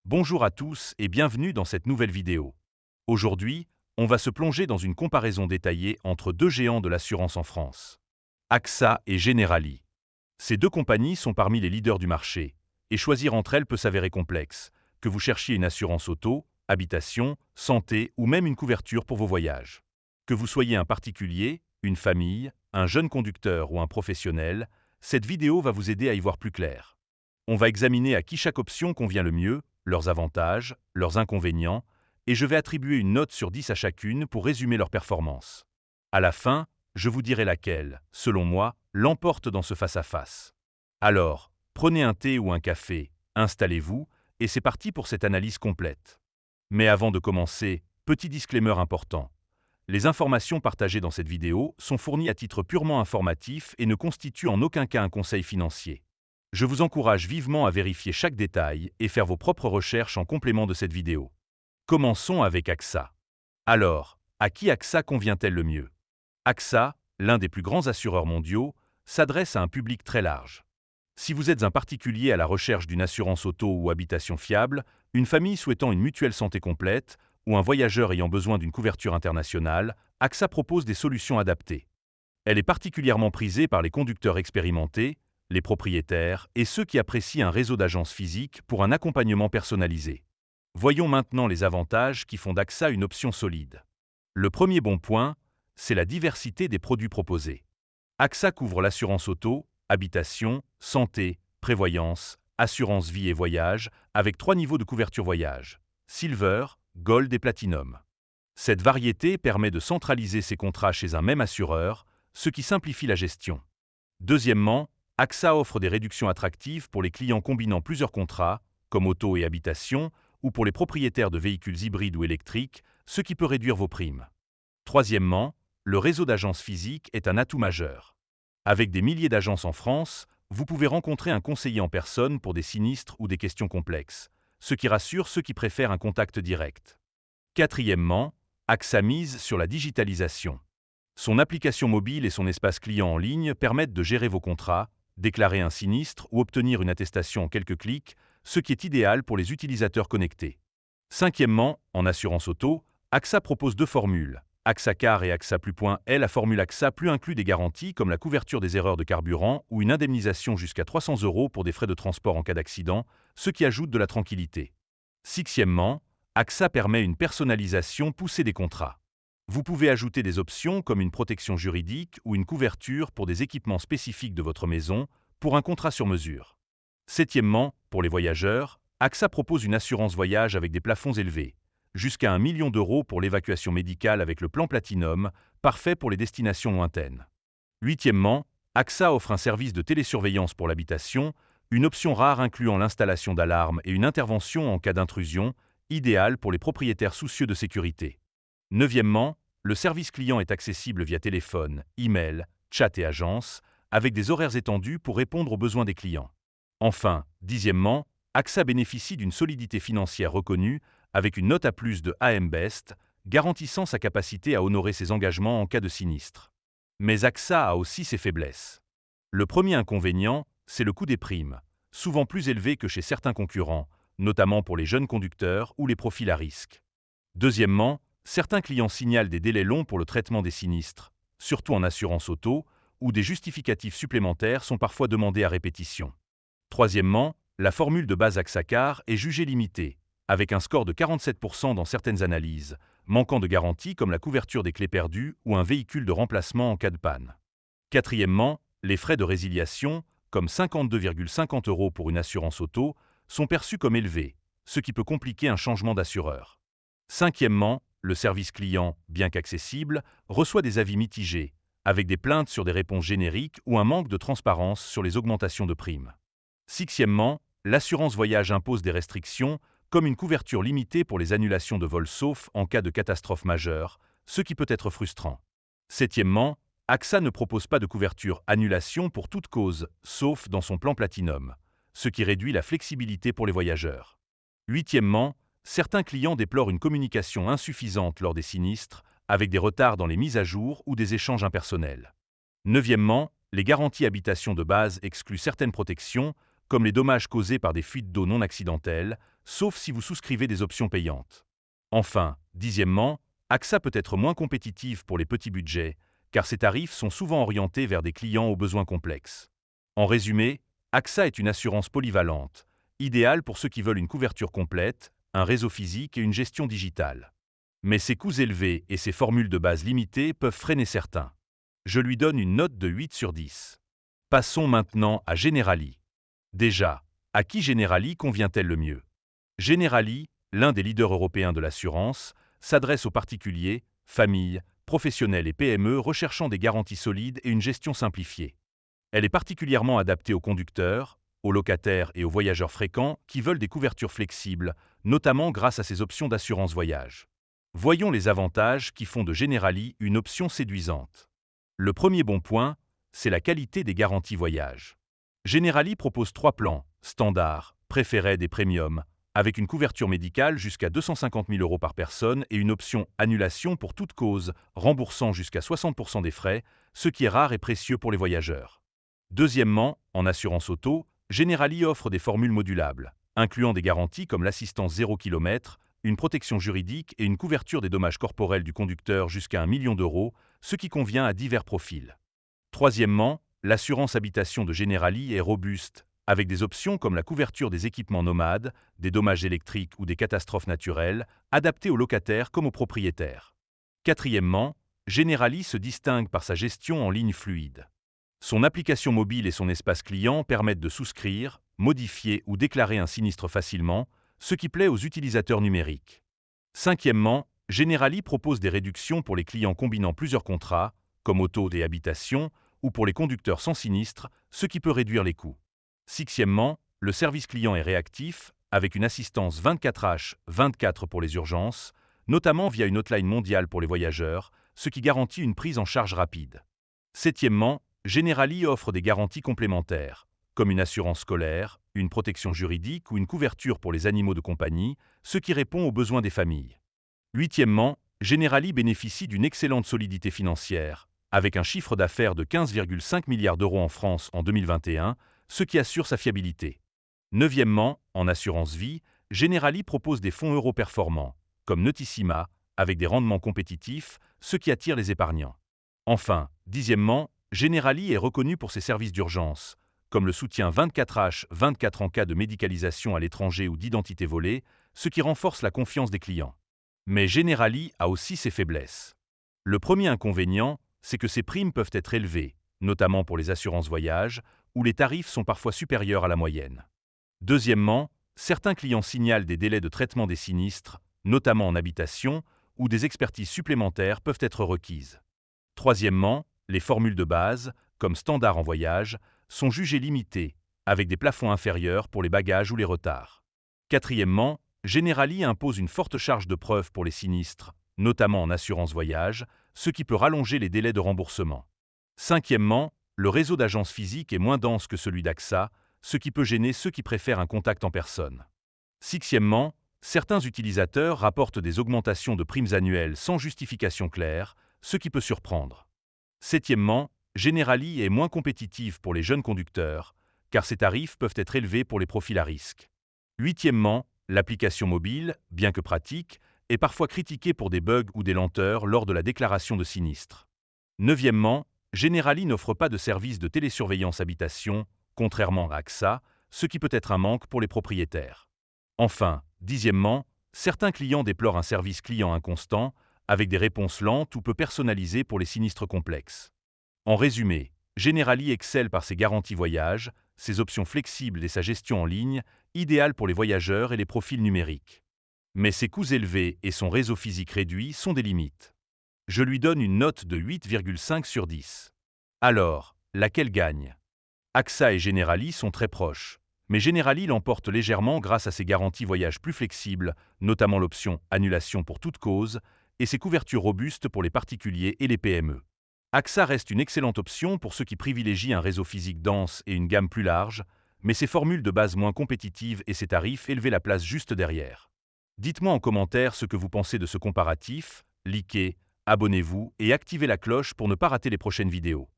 Bonjour à tous et bienvenue dans cette nouvelle vidéo. Aujourd'hui, on va se plonger dans une comparaison détaillée entre deux géants de l'assurance en France, AXA et Generali. Ces deux compagnies sont parmi les leaders du marché, et choisir entre elles peut s'avérer complexe, que vous cherchiez une assurance auto, habitation, santé ou même une couverture pour vos voyages. Que vous soyez un particulier, une famille, un jeune conducteur ou un professionnel, cette vidéo va vous aider à y voir plus clair. On va examiner à qui chaque option convient le mieux, leurs avantages, leurs inconvénients, et je vais attribuer une note sur 10 à chacune pour résumer leur performance. À la fin, je vous dirai laquelle, selon moi, l'emporte dans ce face-à-face. Alors, prenez un thé ou un café, installez-vous, et c'est parti pour cette analyse complète. Mais avant de commencer, petit disclaimer important. Les informations partagées dans cette vidéo sont fournies à titre purement informatif et ne constituent en aucun cas un conseil financier. Je vous encourage vivement à vérifier chaque détail et faire vos propres recherches en complément de cette vidéo. Commençons avec AXA. Alors, à qui AXA convient-elle le mieux? AXA, l'un des plus grands assureurs mondiaux, s'adresse à un public très large. Si vous êtes un particulier à la recherche d'une assurance auto ou habitation fiable, une famille souhaitant une mutuelle santé complète, ou un voyageur ayant besoin d'une couverture internationale, AXA propose des solutions adaptées. Elle est particulièrement prisée par les conducteurs expérimentés, les propriétaires et ceux qui apprécient un réseau d'agences physiques pour un accompagnement personnalisé. Voyons maintenant les avantages qui font d'AXA une option solide. Le premier bon point, c'est la diversité des produits proposés. AXA couvre l'assurance auto, habitation, santé, prévoyance, assurance vie et voyage, avec 3 niveaux de couverture voyage, Silver, Gold et Platinum. Cette variété permet de centraliser ses contrats chez un même assureur, ce qui simplifie la gestion. Deuxièmement, AXA offre des réductions attractives pour les clients combinant plusieurs contrats, comme auto et habitation, ou pour les propriétaires de véhicules hybrides ou électriques, ce qui peut réduire vos primes. Troisièmement, le réseau d'agences physiques est un atout majeur. Avec des milliers d'agences en France, vous pouvez rencontrer un conseiller en personne pour des sinistres ou des questions complexes, ce qui rassure ceux qui préfèrent un contact direct. Quatrièmement, AXA mise sur la digitalisation. Son application mobile et son espace client en ligne permettent de gérer vos contrats, déclarer un sinistre ou obtenir une attestation en quelques clics, ce qui est idéal pour les utilisateurs connectés. Cinquièmement, en assurance auto, AXA propose deux formules, AXA Car et AXA Plus. La formule AXA Plus inclut des garanties comme la couverture des erreurs de carburant ou une indemnisation jusqu'à 300 € pour des frais de transport en cas d'accident, ce qui ajoute de la tranquillité. Sixièmement, AXA permet une personnalisation poussée des contrats. Vous pouvez ajouter des options comme une protection juridique ou une couverture pour des équipements spécifiques de votre maison pour un contrat sur mesure. Septièmement, pour les voyageurs, AXA propose une assurance voyage avec des plafonds élevés, jusqu'à 1 million d'euros pour l'évacuation médicale avec le plan Platinum, parfait pour les destinations lointaines. Huitièmement, AXA offre un service de télésurveillance pour l'habitation, une option rare incluant l'installation d'alarmes et une intervention en cas d'intrusion, idéale pour les propriétaires soucieux de sécurité. Neuvièmement, le service client est accessible via téléphone, email, chat et agence, avec des horaires étendus pour répondre aux besoins des clients. Enfin, dixièmement, AXA bénéficie d'une solidité financière reconnue avec une note A+ de AM Best, garantissant sa capacité à honorer ses engagements en cas de sinistre. Mais AXA a aussi ses faiblesses. Le premier inconvénient, c'est le coût des primes, souvent plus élevé que chez certains concurrents, notamment pour les jeunes conducteurs ou les profils à risque. Deuxièmement, certains clients signalent des délais longs pour le traitement des sinistres, surtout en assurance auto, où des justificatifs supplémentaires sont parfois demandés à répétition. Troisièmement, la formule de base AXA Car est jugée limitée, avec un score de 47% dans certaines analyses, manquant de garanties comme la couverture des clés perdues ou un véhicule de remplacement en cas de panne. Quatrièmement, les frais de résiliation, comme 52,50 € pour une assurance auto, sont perçus comme élevés, ce qui peut compliquer un changement d'assureur. Cinquièmement, le service client, bien qu'accessible, reçoit des avis mitigés, avec des plaintes sur des réponses génériques ou un manque de transparence sur les augmentations de primes. Sixièmement, l'assurance voyage impose des restrictions, comme une couverture limitée pour les annulations de vols sauf en cas de catastrophe majeure, ce qui peut être frustrant. Septièmement, AXA ne propose pas de couverture annulation pour toute cause, sauf dans son plan Platinum, ce qui réduit la flexibilité pour les voyageurs. Huitièmement, certains clients déplorent une communication insuffisante lors des sinistres, avec des retards dans les mises à jour ou des échanges impersonnels. Neuvièmement, les garanties habitation de base excluent certaines protections, comme les dommages causés par des fuites d'eau non accidentelles, sauf si vous souscrivez des options payantes. Enfin, dixièmement, AXA peut être moins compétitive pour les petits budgets, car ses tarifs sont souvent orientés vers des clients aux besoins complexes. En résumé, AXA est une assurance polyvalente, idéale pour ceux qui veulent une couverture complète, un réseau physique et une gestion digitale. Mais ses coûts élevés et ses formules de base limitées peuvent freiner certains. Je lui donne une note de 8 sur 10. Passons maintenant à Generali. Déjà, à qui Generali convient-elle le mieux? Generali, l'un des leaders européens de l'assurance, s'adresse aux particuliers, familles, professionnels et PME recherchant des garanties solides et une gestion simplifiée. Elle est particulièrement adaptée aux conducteurs, aux locataires et aux voyageurs fréquents qui veulent des couvertures flexibles, notamment grâce à ses options d'assurance voyage. Voyons les avantages qui font de Generali une option séduisante. Le premier bon point, c'est la qualité des garanties voyage. Generali propose 3 plans, standard, préféré et premium, avec une couverture médicale jusqu'à 250 000 € par personne et une option annulation pour toute cause, remboursant jusqu'à 60% des frais, ce qui est rare et précieux pour les voyageurs. Deuxièmement, en assurance auto, Generali offre des formules modulables, incluant des garanties comme l'assistance 0 km, une protection juridique et une couverture des dommages corporels du conducteur jusqu'à 1 million d'euros, ce qui convient à divers profils. Troisièmement, l'assurance habitation de Generali est robuste, avec des options comme la couverture des équipements nomades, des dommages électriques ou des catastrophes naturelles, adaptées aux locataires comme aux propriétaires. Quatrièmement, Generali se distingue par sa gestion en ligne fluide. Son application mobile et son espace client permettent de souscrire, modifier ou déclarer un sinistre facilement, ce qui plaît aux utilisateurs numériques. Cinquièmement, Generali propose des réductions pour les clients combinant plusieurs contrats, comme auto et habitation, ou pour les conducteurs sans sinistre, ce qui peut réduire les coûts. Sixièmement, le service client est réactif, avec une assistance 24h/24 pour les urgences, notamment via une hotline mondiale pour les voyageurs, ce qui garantit une prise en charge rapide. Septièmement, Generali offre des garanties complémentaires, comme une assurance scolaire, une protection juridique ou une couverture pour les animaux de compagnie, ce qui répond aux besoins des familles. Huitièmement, Generali bénéficie d'une excellente solidité financière, avec un chiffre d'affaires de 15,5 milliards d'euros en France en 2021, ce qui assure sa fiabilité. Neuvièmement, en assurance vie, Generali propose des fonds euros performants, comme Notissima, avec des rendements compétitifs, ce qui attire les épargnants. Enfin, dixièmement, Generali est reconnu pour ses services d'urgence, comme le soutien 24h/24 en cas de médicalisation à l'étranger ou d'identité volée, ce qui renforce la confiance des clients. Mais Generali a aussi ses faiblesses. Le premier inconvénient, c'est que ses primes peuvent être élevées, notamment pour les assurances voyage, où les tarifs sont parfois supérieurs à la moyenne. Deuxièmement, certains clients signalent des délais de traitement des sinistres, notamment en habitation, où des expertises supplémentaires peuvent être requises. Troisièmement, les formules de base, comme standard en voyage, sont jugées limitées, avec des plafonds inférieurs pour les bagages ou les retards. Quatrièmement, Generali impose une forte charge de preuve pour les sinistres, notamment en assurance voyage, ce qui peut rallonger les délais de remboursement. Cinquièmement, le réseau d'agences physiques est moins dense que celui d'AXA, ce qui peut gêner ceux qui préfèrent un contact en personne. Sixièmement, certains utilisateurs rapportent des augmentations de primes annuelles sans justification claire, ce qui peut surprendre. Septièmement, Generali est moins compétitive pour les jeunes conducteurs, car ses tarifs peuvent être élevés pour les profils à risque. Huitièmement, l'application mobile, bien que pratique, est parfois critiquée pour des bugs ou des lenteurs lors de la déclaration de sinistre. Neuvièmement, Generali n'offre pas de service de télésurveillance habitation, contrairement à AXA, ce qui peut être un manque pour les propriétaires. Enfin, dixièmement, certains clients déplorent un service client inconstant, avec des réponses lentes ou peu personnalisées pour les sinistres complexes. En résumé, Generali excelle par ses garanties voyage, ses options flexibles et sa gestion en ligne, idéale pour les voyageurs et les profils numériques. Mais ses coûts élevés et son réseau physique réduit sont des limites. Je lui donne une note de 8,5 sur 10. Alors, laquelle gagne? AXA et Generali sont très proches, mais Generali l'emporte légèrement grâce à ses garanties voyage plus flexibles, notamment l'option annulation pour toute cause, et ses couvertures robustes pour les particuliers et les PME. AXA reste une excellente option pour ceux qui privilégient un réseau physique dense et une gamme plus large, mais ses formules de base moins compétitives et ses tarifs élevés la place juste derrière. Dites-moi en commentaire ce que vous pensez de ce comparatif, likez, abonnez-vous et activez la cloche pour ne pas rater les prochaines vidéos.